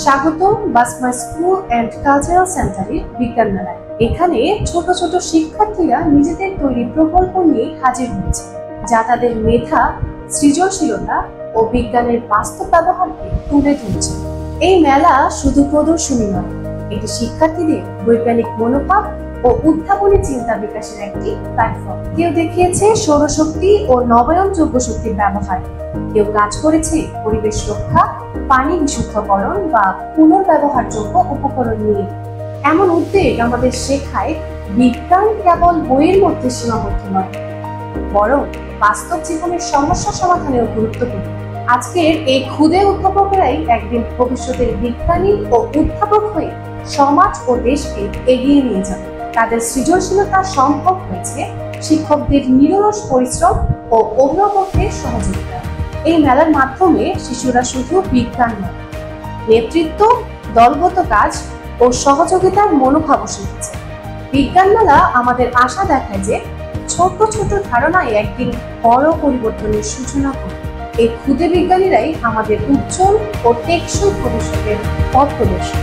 স্বাগতম বাসমা school and cultural সেন্টারের বিজ্ঞান মেলায়। এখানে ছোট ছোট শিক্ষার্থীরা নিজেদের তৈরি প্রকল্প নিয়ে হাজির হয়েছে, যা তাদের মেধা, সৃজনশীলতা ও বিজ্ঞানের বাস্তব ব্যবহারকে তুলে ধরছে। এই মেলা শুধু প্রদর্শনী নয়, এটি শিক্ষার্থীদের বৈজ্ঞানিক মনোভাব ও উদ্ভাবনী চিন্তা বিকাশের একটি প্ল্যাটফর্ম। কেউ দেখিয়েছে সৌরশক্তি ও নবায়নযোগ্য শক্তির ব্যবহার, কেউ কাজ করেছে পরিবেশ রক্ষা, পানি বিশুদ্ধকরণ বা পুনর্ব্যবহারযোগ্য উপকরণ নিয়ে। এমন উদ্যোগ আমাদের শেখায় বিজ্ঞান কেবল বইয়ের মধ্যে সীমাবদ্ধ নয়, বরং বাস্তব জীবনের সমস্যা সমাধানেও গুরুত্বপূর্ণ। আজকের এই ক্ষুদে উদ্ভাবকেরাই একদিন ভবিষ্যতের বিজ্ঞানী ও উদ্ভাবক হয়ে সমাজ ও দেশকে এগিয়ে নিয়ে যাবে। তাদের সৃজনশীলতা সম্ভব হয়েছে শিক্ষকদের নিরলস পরিশ্রম ও অভিভাবকদের সহযোগিতা। এই মেলার মাধ্যমে শিশুরা শুধু বিজ্ঞান নয়, নেতৃত্ব, দলগত কাজ ও সহযোগিতার মনোভাব শিখেছে। বিজ্ঞান মেলা আমাদের আশা দেখায় যে ছোট ছোট ধারণায় একদিন বড় পরিবর্তনের সূচনা করবে। এই ক্ষুদে বিজ্ঞানীরাই আমাদের উজ্জ্বল ও টেকসই ভবিষ্যতের পথ প্রদর্শক।